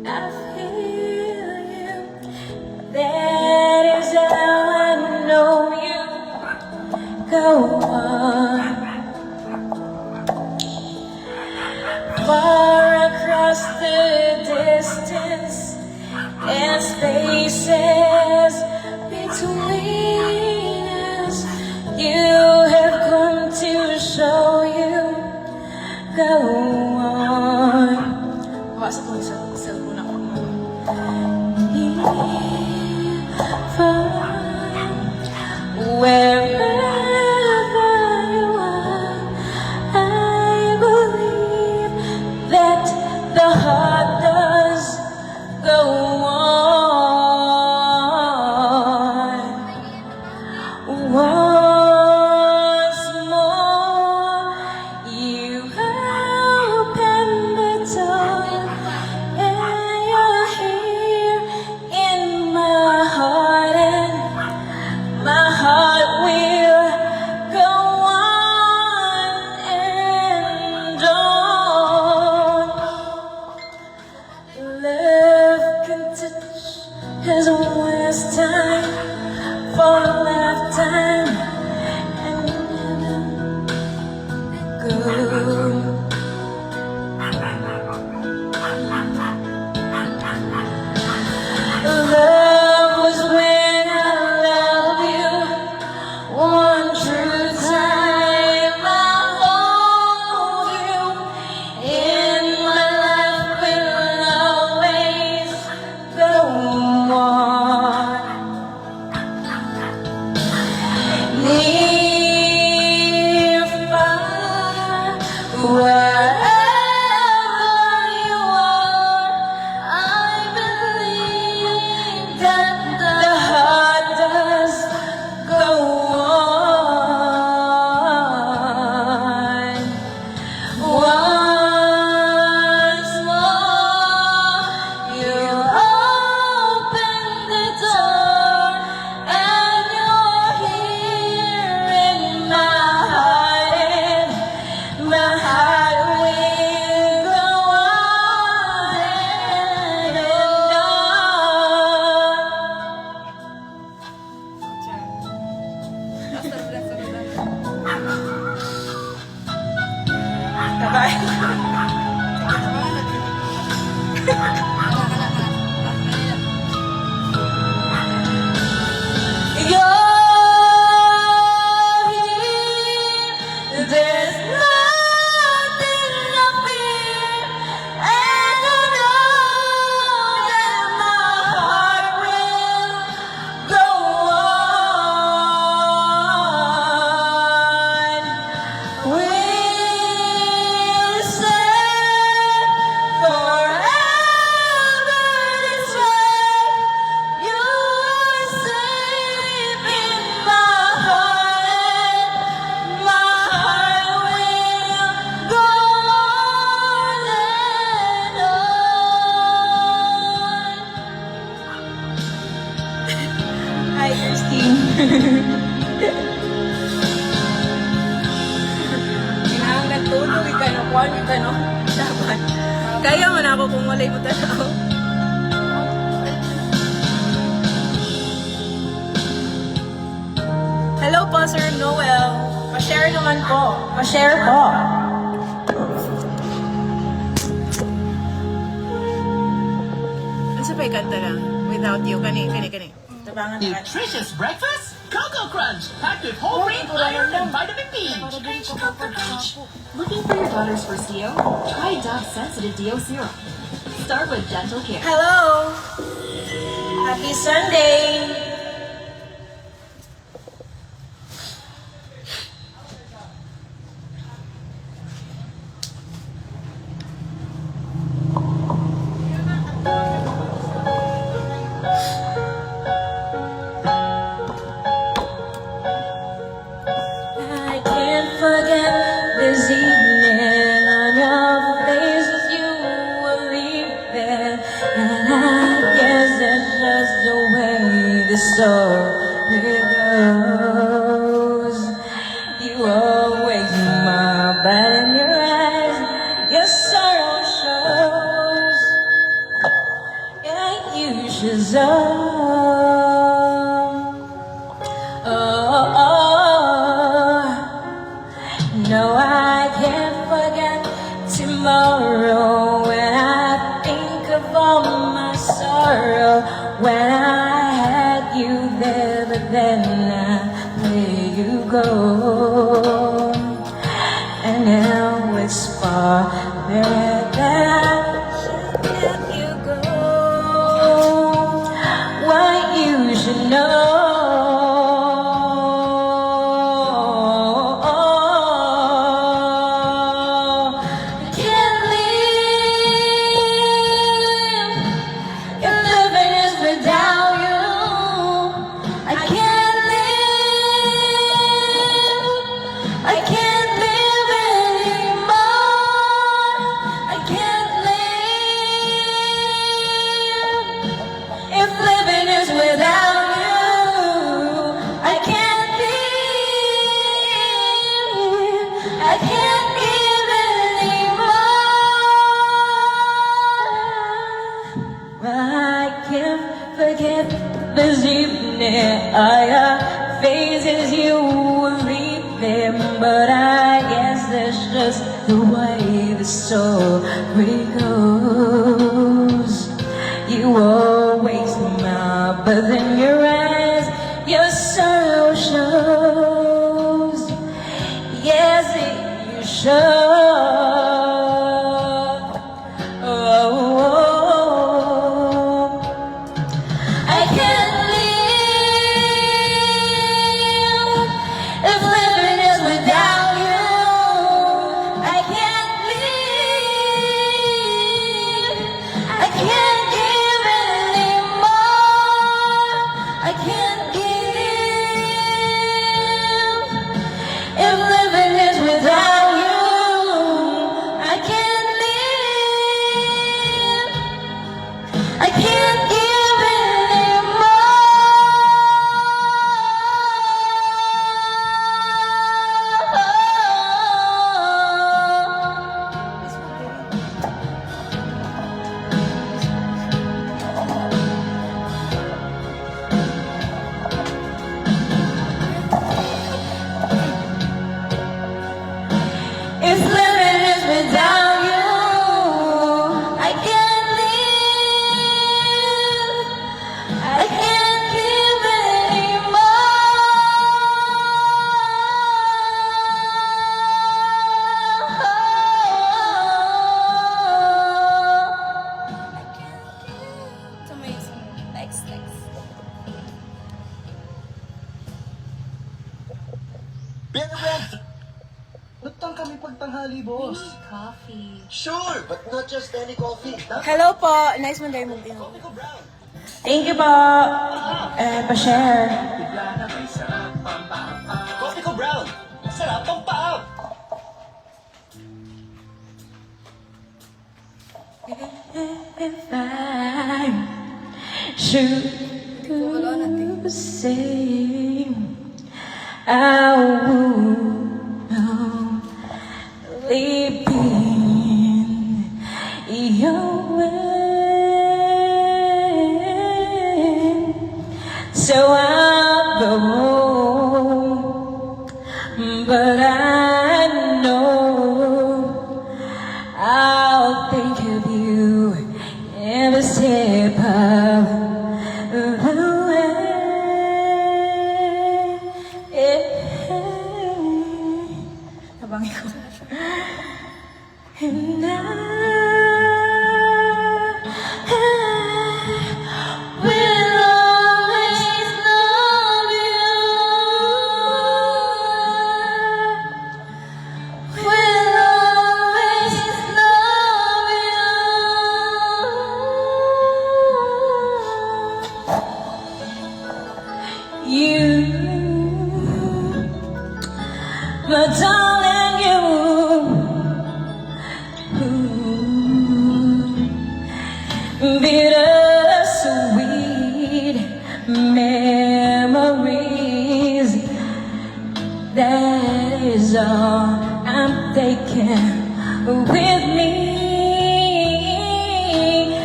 I feel you. That is how I know you. Go on. Far across the distance and spaces between us, you have come to show you. Go on. Basta po sa cellphone ako. Wherever you are, I believe that the heart does go on. Once more, you open the door, and you're here in my heart, and my heart will go on and on. Love can touch as waste time for a lifetime and never go. Love was when I love you. One true time I hold you. In my life will always go on. Near, far, wherever you are, I believe that the heart does go on. Once more, you open the door, and you're here in my heart, and my heart will go on and on. Bye-bye. You're here, there's nothing to fear, and I know that my heart will go on. We'll say forever this way. You're safe in my heart, and my heart will go on and on. Hi, Christine. Kinahanglan tulog, ikanokuan, ikano. Dapat. Kaya man ako kung walay mo tanaw. Hello po, Sir Noel. Pa-share naman po. Pa-share po. Ano sa pa'y kanta lang? Without you. Kani. Tabangan na. Nutritious breakfast? Cocoa Crunch, packed with whole grain iron and vitamin B. Cocoa Crunch. Looking for your daughter's first DO? Try Dove Sensitive DO Serum. Start with dental care. Hello. Happy Sunday. I can't forget this evening on your face as you were leaving, and I guess that's just the way the story goes. You always smile, but in your eyes, your sorrow shows. wishes of. No, I can't forget tomorrow when I think of all my sorrow. When I had you there, but then there you go. And now it's far better that I let you go. What you should know. Forget this evening, I got phases you were leaving, but I guess that's just the way the story goes. You always smile, but then your eyes, your sorrow shows. Yes, you show. Lutang kami pagtanghali, boss. Coffee. Sure, but not just any coffee. Hello po. Nice Monday movie. Coffee Brown. Thank you po. Pa-share. Coffee ko brown. Sarap ang paap. If I should say I would only be in your way. So I'll go, but I know I'll think of you every step of the way. Nabangi ko. And I will always love you. Will always love you. My darling, you. Bittersweet memories. That is all I'm taking with me.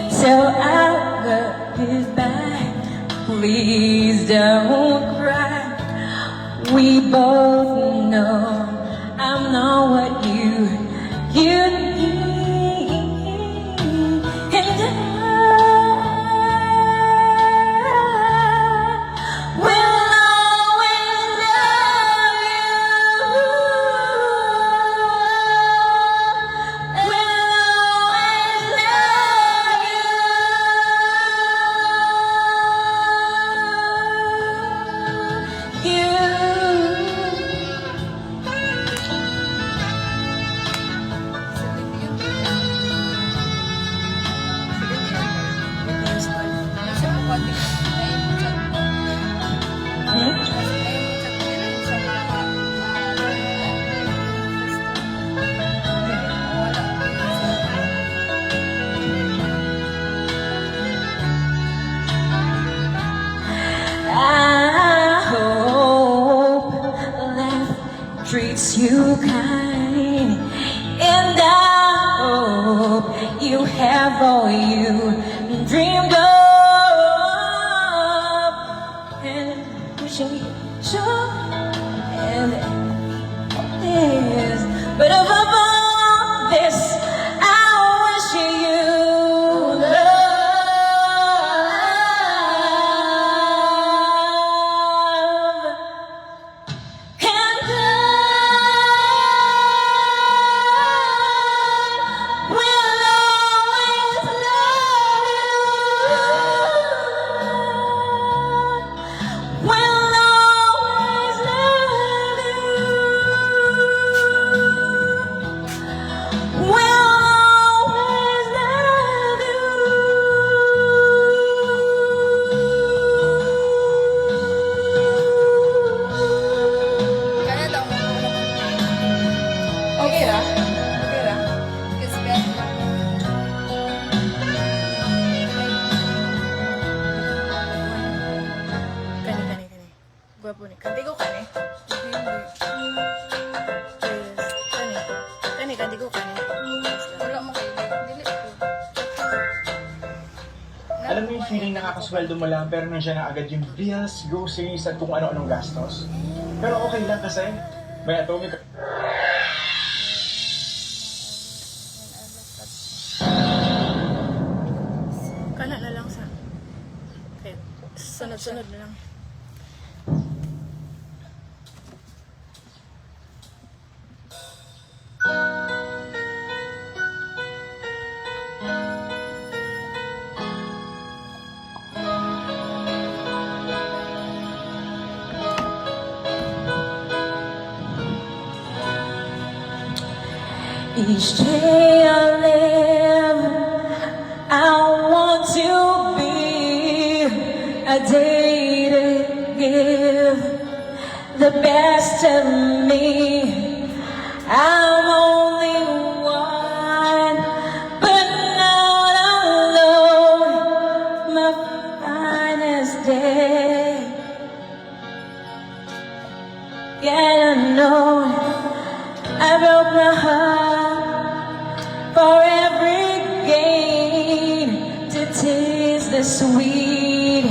So I will goodbye. Please don't cry. We both know I'm not what you need. And I will always love you. Will always love you. I hope life treats you kind, and I hope you have all you dreamed of, and wishing sure and this, but above all this, I wish you love. And I will always love you. Will always love you. Will always love you. Kaya daw mo okay ra? Okay ra? Kiss me. Kani. Gwapo ni. Kanti ko kani. Kanti ko kani. Wala mo kayo. Dili ko. Alam mo yung feeling nakakasweldo mo lang pero nandiyan na agad yung bills, groceries at kung ano-anong gastos? Pero okay lang kasi may atomic... Kana na lang sa. Okay. Sunod-sunod na lang. Each day I live, I want to be a day to give the best of me. I'm only one, but not alone. My finest day. Yeah, I know I broke my heart for every gain to taste the sweet.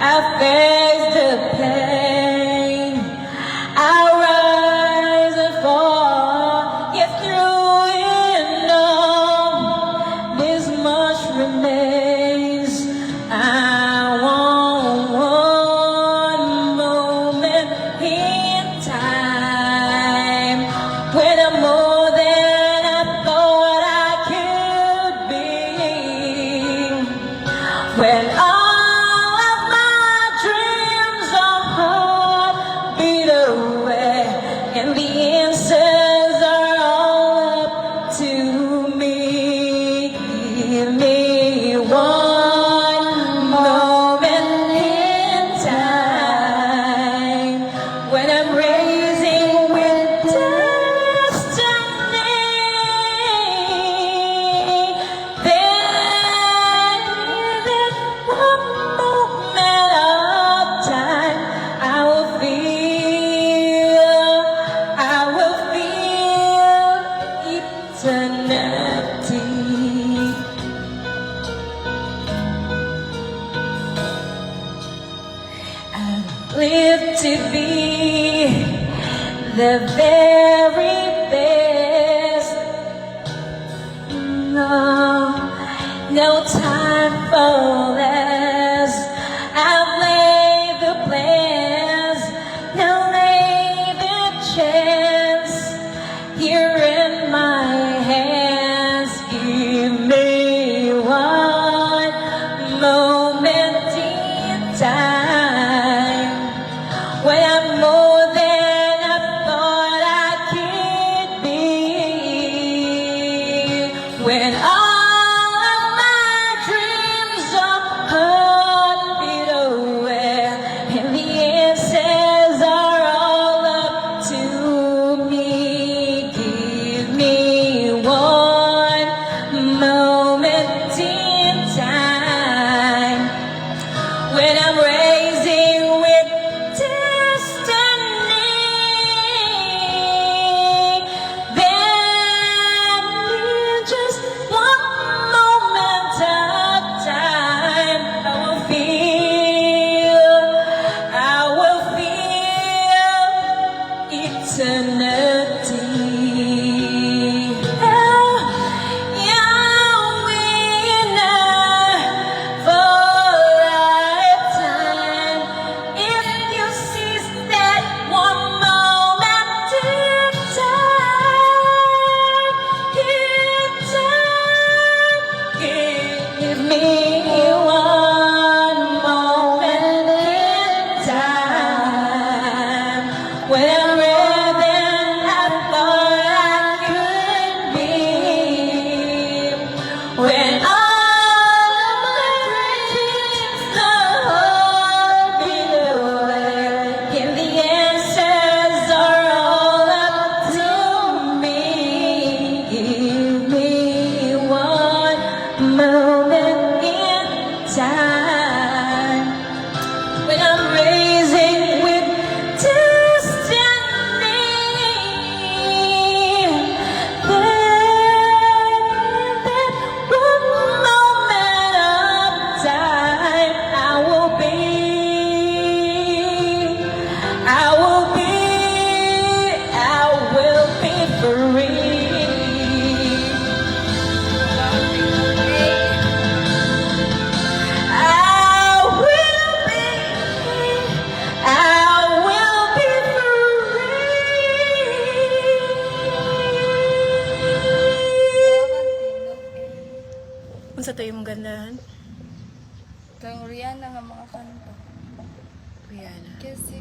I faced the pain. I rise and fall, yet through it all, this much remains. I want one moment in time when I'm more than I thought I could be. When all of my dreams are hard beat away, and the answers are all up to me. Give me one moment in time when I'm raising with destiny. Then one moment of time I will feel eternity. live to be the very best. No, no time for less. I've laid the plans, now lay the chance here in my hands. Give me one moment in time when I'm more than I thought I could be. When all of my dreams are fade away and the answers are all up to me. Give me one moment in time when I'm raising with destiny. Then in just one moment of time, I will feel eternity. When I'm more than I thought I could be. When all of my dreams are fade away and the answers are all up to me. Give me one moment in time when I'm raising with destiny. Then one moment of time, I will be free. I will be free. Unsa tayo mong gandahan? Kang Rihanna nga mga kanta. Rihanna. Kiss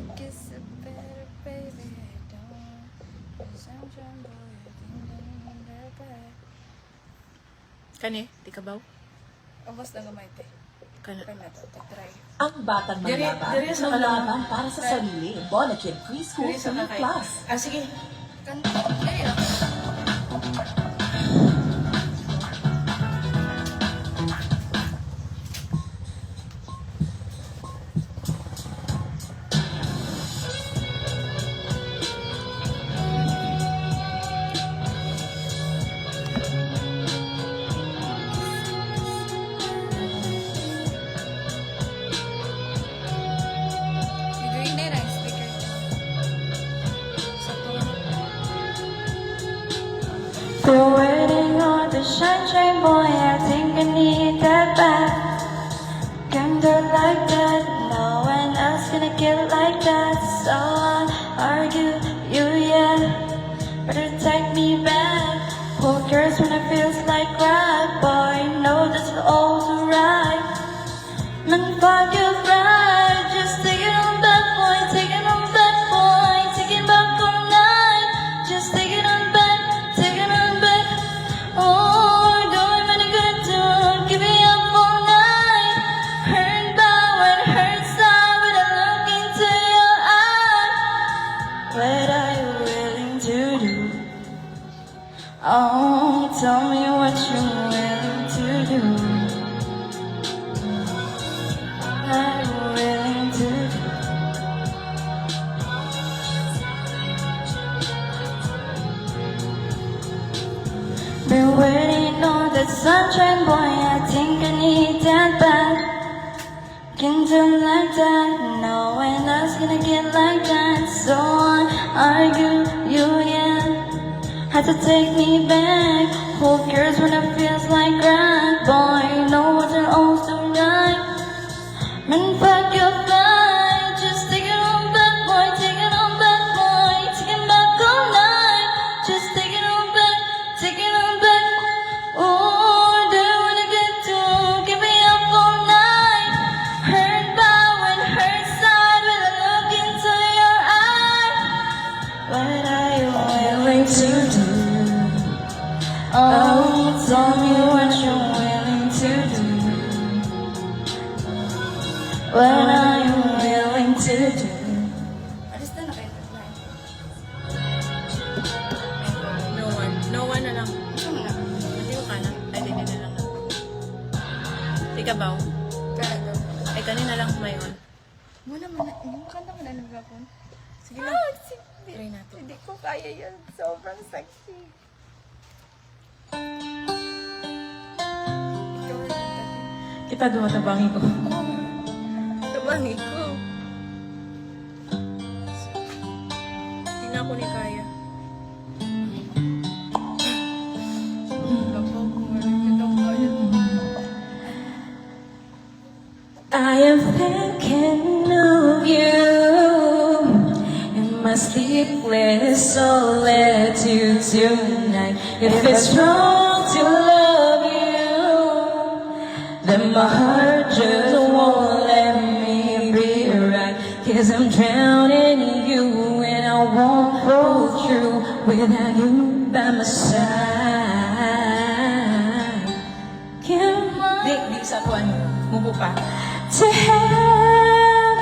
it, better, baby, don't. Sunshine boy, Kani, di ka baw? Abos na gamay te. Kana. Kana to, try. Ang batang mayabang, Diri sa naglaban para sa sarili. Bonakid Preschool Diri sa Swimming kakay. Plus. Sige. Kanta. Ay, Green na yung speaker. Sa tono. Still waiting on the sunshine boy, I think I need that back. Can't do it like that, no one else gonna get like that. So I argue, you yeah, better take me back. Who cares when it feels like crap, boy, know this is all right. Man, fuck you right, just take it on back, boy, take it on back, boy, take it back all night. Just take it on back, take it on back. Oh, don't even good to give me up all night. Hurt by what hurts out when I look into your eyes. What are you willing to do? Oh, tell me what you're willing to do. can turn like that. No one else gonna get like that. So I argue you again. Had to take me back. Who cares when it feels like that? Boy, no one's an old tonight. Man, pack your bag. Just take it on back, boy. Take it on back, boy. Take it back all night. Just take it on back. Take it on back. Oh, don't wanna get to. Give me up all night. Hurt bow and hurt side with a look into your eye. What are you willing to do? Oh, tell me what you're willing to do. What are you willing to do? Alis na kayo. No one na lang. Hindi ko kana. Ay, hindi na lang. Tika ba? Kaya Ay, kanina lang mayon. muna yung kanta mo na nagkakon. Sige lang. Try natin. Hindi ko kaya yan. Sobrang sexy. Ikaw na natin. Kita duwa tabangi ko. Tabangi ko. Hindi na ako ni kaya. Kapag kung ano yung kaya. I am thinking of you in my sleepless solitude tonight. If it's wrong to love you, then my heart just won't let me be right. 'Cause I'm drowning in you and I won't go through without you by my side. Di sa kuan, mubo pa. To have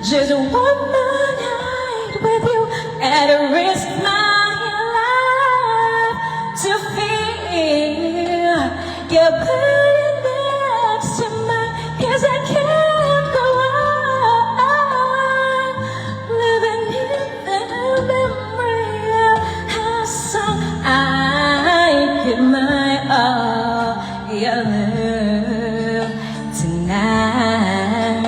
just one more night with you and to risk my life to feel your body next to mine. 'Cause I can't go on living in the memory of how song I give my all, your love tonight.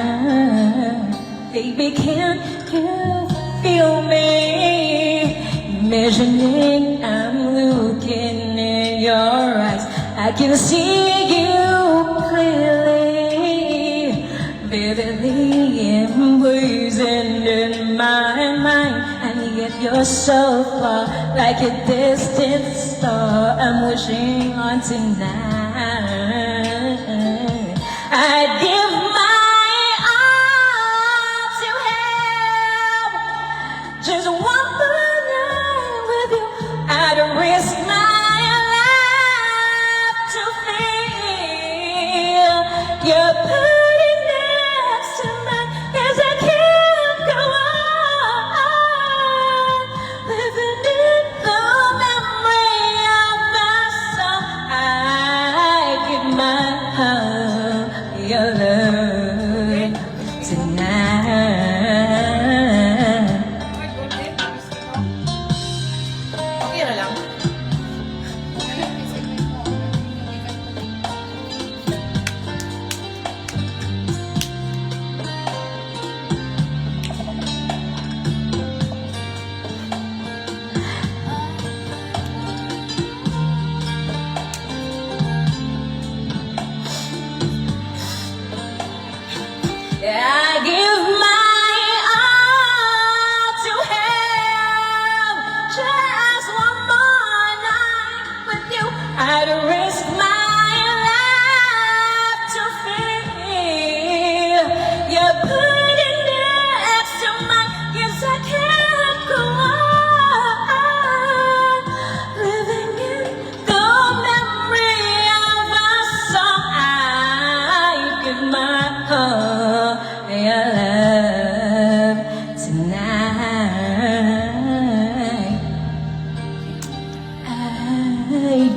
Baby, can you feel me? Imagining I'm looking in your eyes. I can see you clearly, vividly emblazoned in my mind. And yet you're so far, like a distant star I'm wishing on tonight. I'd give my all to have just one more night with you. I'd risk my life to feel your body next to mine. 'Cause I can't go on living in the memory of my song. I give my heart, your love tonight. Okay na lang. I give my all to have just one more night with you. I'd risk my life to feel your body next to mine. 'Cause I can't go on living in the memory of a song. I give my heart, your love tonight. I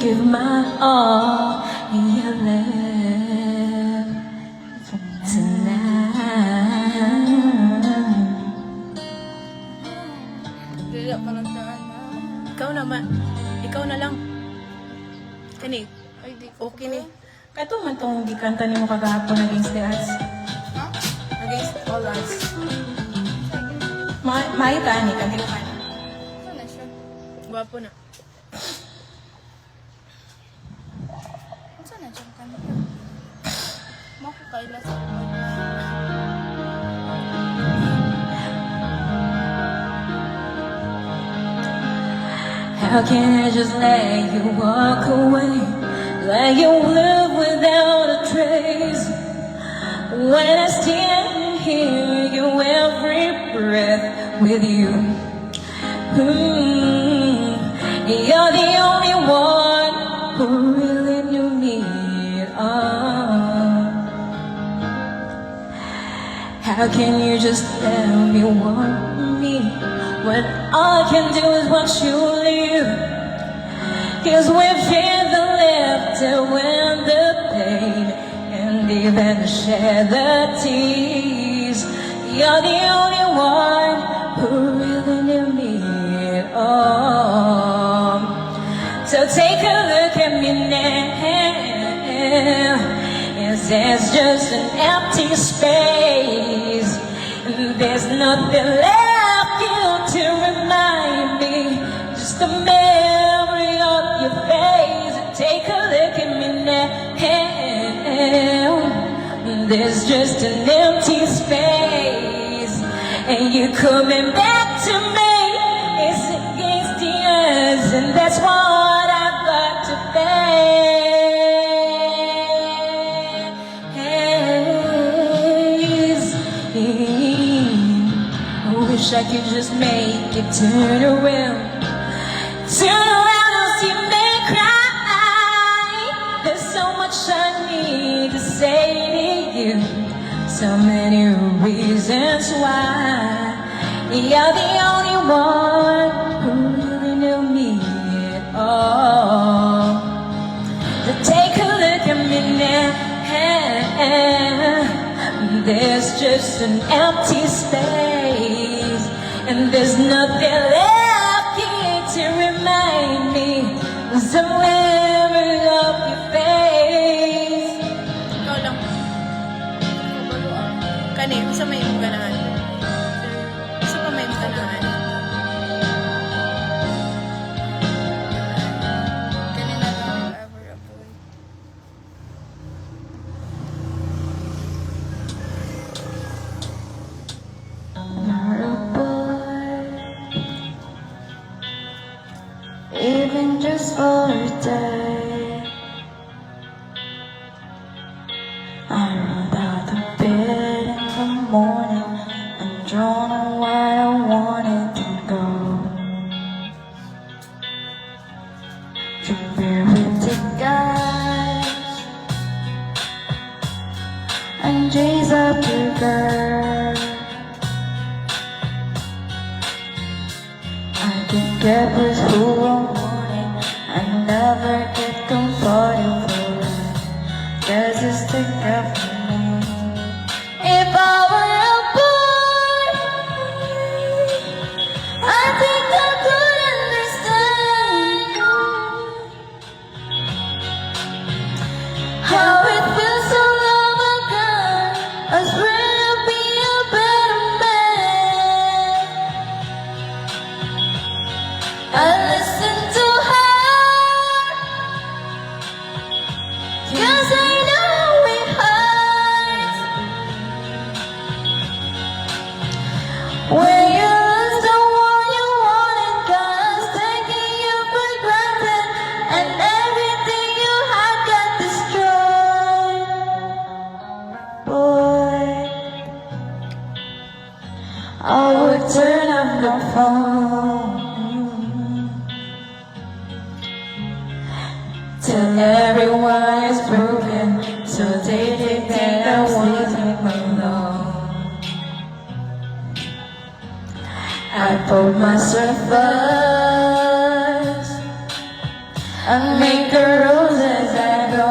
give my all, your love tonight. Dila pa lang saan na. Ikaw naman. Ikaw na lang. Kani, Ay, di ko. okay ni. Kato man tong gikanta nimo kagahapon against the odds. Ha? against all odds. Titanic, ang ginawa na. Ano na siya? Gwapo na. Saan na siya kanta? Makakaila sa How can I just let you walk away? Let you live without a trace. When I stand here, you every breath with you. You're the only one who really knew me at all. How can you just tell me want me when all I can do is watch you leave? 'Cause we've shared the laughter and the pain, and even share the tears. You're the only one who really knew me at all. So take a look at me now. Is there's just an empty space? There's nothing left here to remind me. Just a memory of your face. Take a look at me now. There's just an empty space, and you coming back to me. It's against the odds, and that's what I've got to face. I wish I could just make it turn around. Turn around and see me cry. There's so much I need to say to you. So many reasons why. You're the only one who really knew me at all. So take a look at me now. There's just an empty space, and there's nothing left here to remind me. So memory of your face. Ikaw lang. Kani, sa may ganahan. Sa pa may ganahan. kanina lang ever a boy. Not a boy, even just for a day. I rolled out of bed in the morning and drawn on where I wanted to go. To be with the guys and chase up the girl. I can get with who I wanted and never get comfortable. There's this thing after me. If I were a boy, I think I could understand how it feels to love a girl, as ready to be a better man. I listen to her, 'cause I know it hurts when you lose the one you wanted. 'Cause taking you for granted, and everything you had got destroyed. Boy, I would turn off the phone till everyone is broken, so they think that I wasn't alone. I put myself first and make the rules as I go.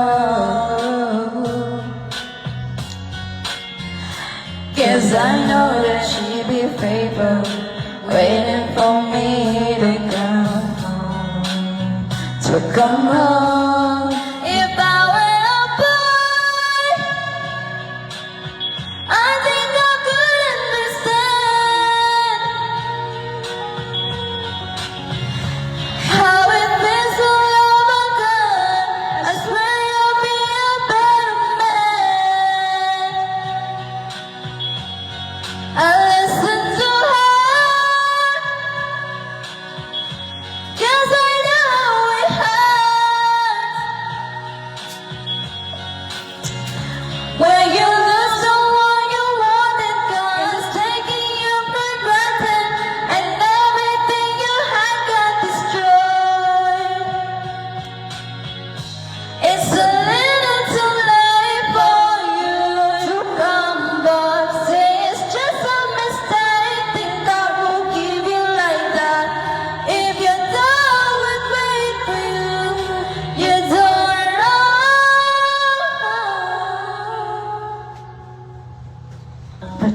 'Cause I know that she'd be faithful, waiting for me to come home. To come home. If I were a boy, I think I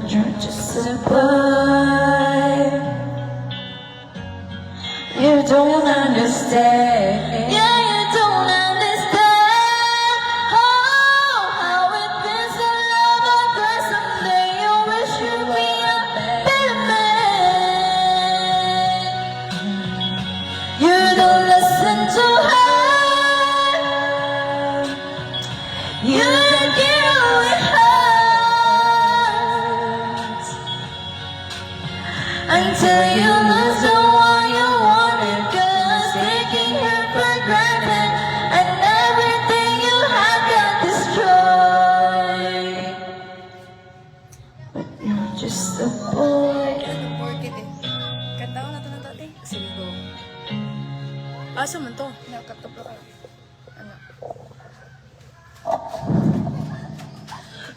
You're just a boy. You don't understand. Yeah, you don't understand. Oh, how it feels to love a girl. Someday you wish you'd be a better man. You don't listen to her. You're a girl with heart. Until you lose the one you wanted, 'cause taking her for granted, and everything you had got destroyed. But you're just a boy. Orchid eh. Kanta ko na ito na ito eh. Sige, go. Asa man to? Nakataplo ka. Ano?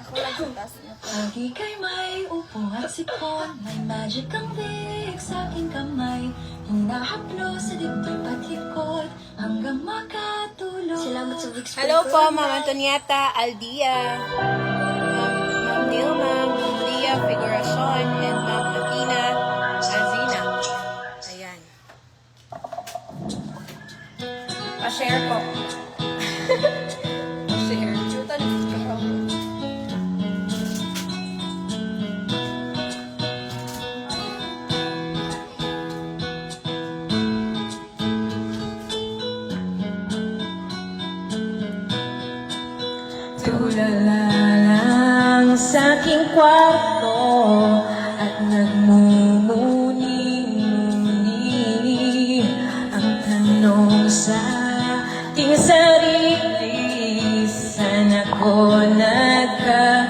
Ako lang sa taas na. Pag ika'y may upo at sipon, may magic ang lig sa aking kamay. Hinahaplo sa dibdib at hikot, hanggang makatulog. Salamat sa Vicks. Hello po, Ma'am Antonieta Aldia, Ma'am Nilma, Ma'am Lia Figuracion, and Ma'am Athena Azina. Ayan. Pa-share po. Pa-share. Chutan. Tulala lang sa aking kwarto at nagmumuni-muni ang tanong sa aking sarili, saan ako nagkamali?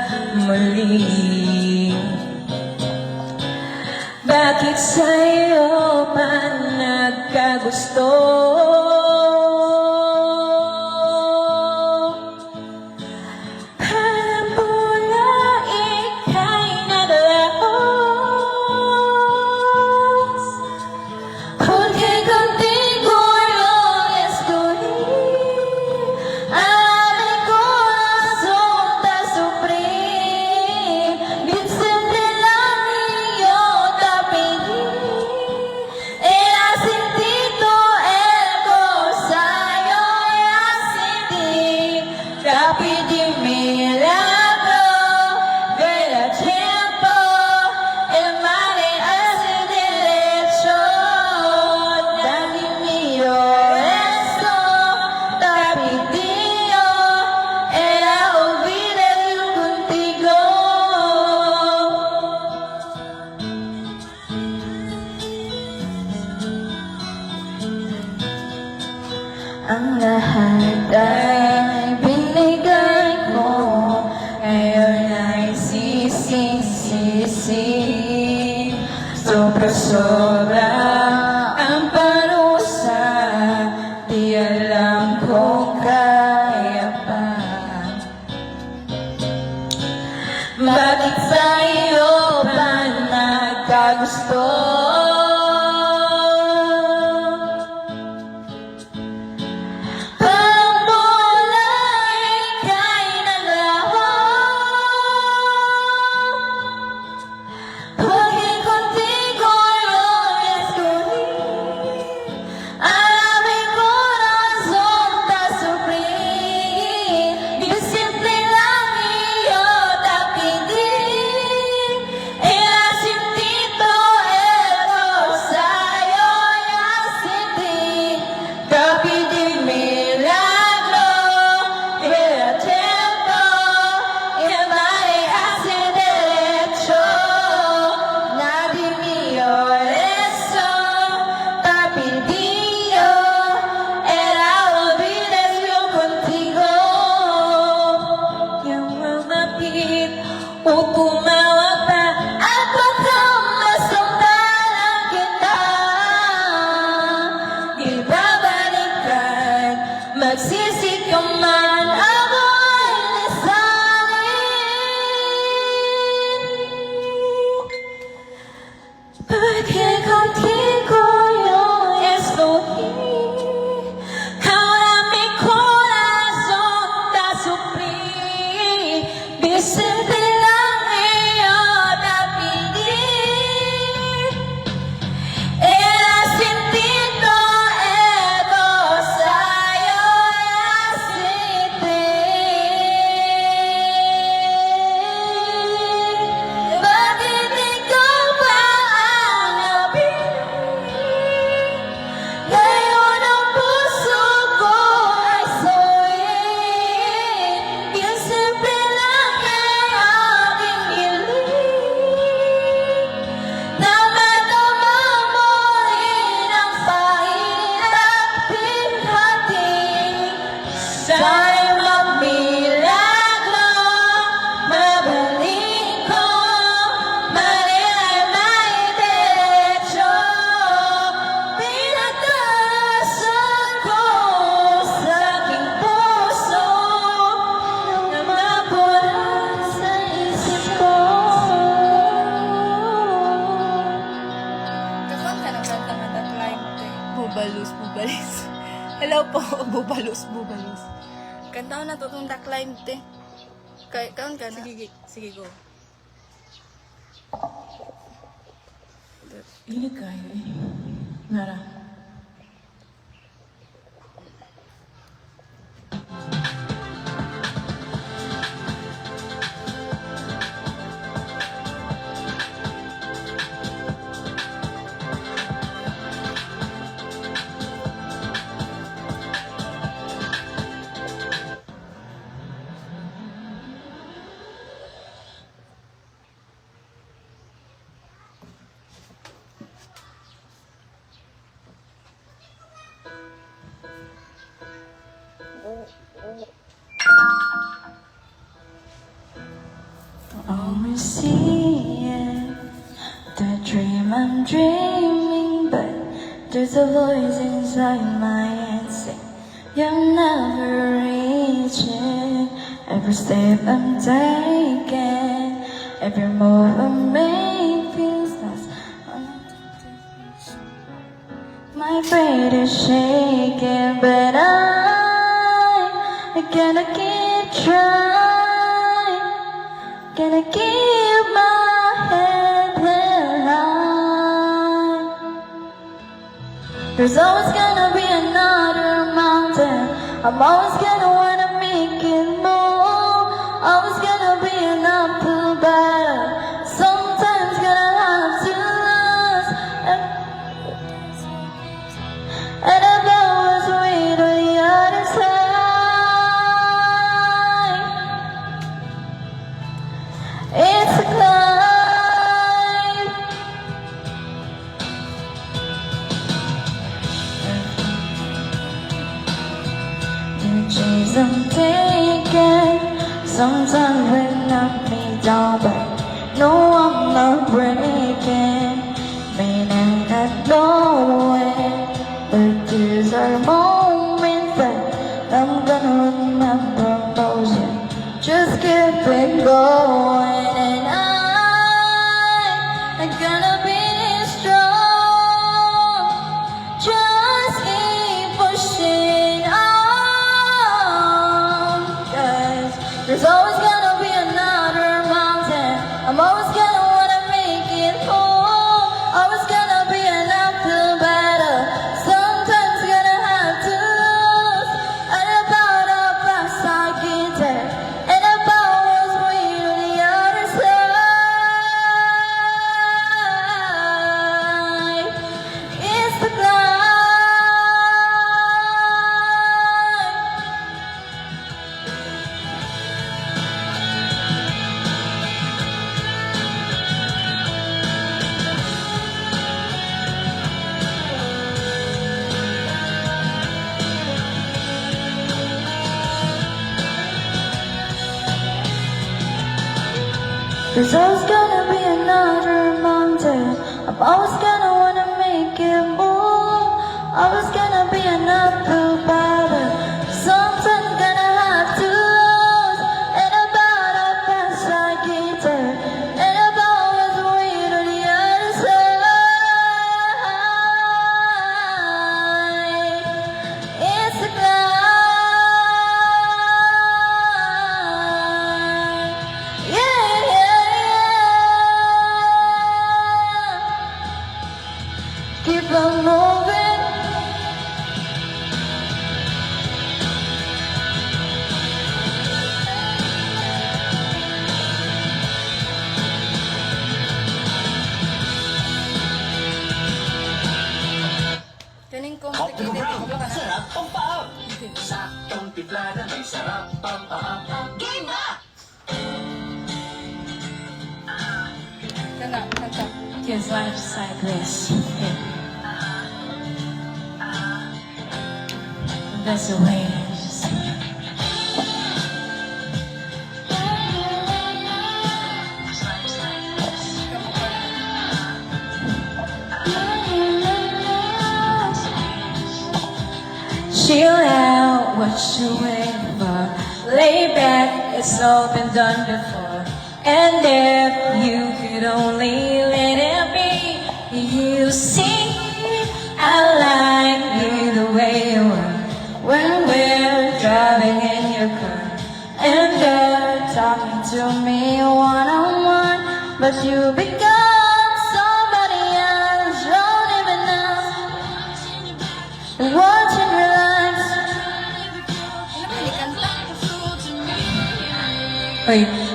Bakit sa'yo pa nagkagusto? Alam ko na ika'y nadaos, porque contigo yo descubrí a mi corazón te sufrir. Bien simple la yo te pedí, era sin ti todo el cosa yo era sin ti. Te pedí milagro del tiempo, el mare hace derecho, daddy mío esto, te pedí yo, era olvidar yo contigo. Ang lahat ay binigay ko, ngayon ay sising-sisi. Sobra-sobra ang parusa, di alam kung kaya pa. Bakit sa'yo ba nagkagusto? Parang bola ika'y naglaho, porque contigo yo descubrí a mi corazón te sufrir. Bien simple lang yo te pedí, era sin ti todo el cosa yo ya sin ti. Te pedí milagro del tiempo, el mare hace derecho, nadie mío eso, te pedí yo, era olvidar yo contigo. Yung lumapit o tumawag pa at baka masamdalan kita, di babalikan, magsisi ka man, ako ay nasanay. Porque contigo yo escogí, ahora mi corazón te sufrí. Bien simple lang po. Bubalos. Kanta ko na to itong Duckline, te. Kaon ka na. Sige, go. Hindi kaya eh. Nara. Always seeing the dream I'm dreaming, but there's a voice inside my head saying you're never reaching. Every step I'm taking, every move I make feels lost. My brain is shaking, but I gotta keep trying. Gonna keep my head held high. There's always gonna be another mountain. I'm always gonna wanna make it move. Always gonna be an uphill battle. Sometimes gonna have to lose. And I've always wait on the other side. It's a climb. The chase I'm taking sometimes will knock me down, but no, I'm not breaking. May not know it, but these are moments that I'm gonna remember most. Just keep it going, and I'm gonna be strong. Just keep pushing on, 'cause there's always gonna be another mountain. I'm always gonna wanna make it home. Always gonna be an uphill battle. Sometimes gonna have to lose. And about how fast I get there. And about what's waiting on the other side. It's the climb. There's always gonna be another mountain. I'm always gonna wanna make it move. Always gonna be an uphill battle. Sometimes gonna have to lose. And about how fast I get there. And about what's waiting on the other side. It's a climb. Yeah. Keep on moving. Kaning ko Optical Brown, ka na. sarap ang paam. Saktong tiplada, may sarap ang paam. Game na! Kanta. Cause life's like this. That's the way it is. Chill out, what you waiting for? Lay back, it's all been done before. And if you could only let it be, you see, I like you the way you are. to me one-on-one, but you become somebody else. Don't even know what's in your life. Ano ba, ni kanta? Wait.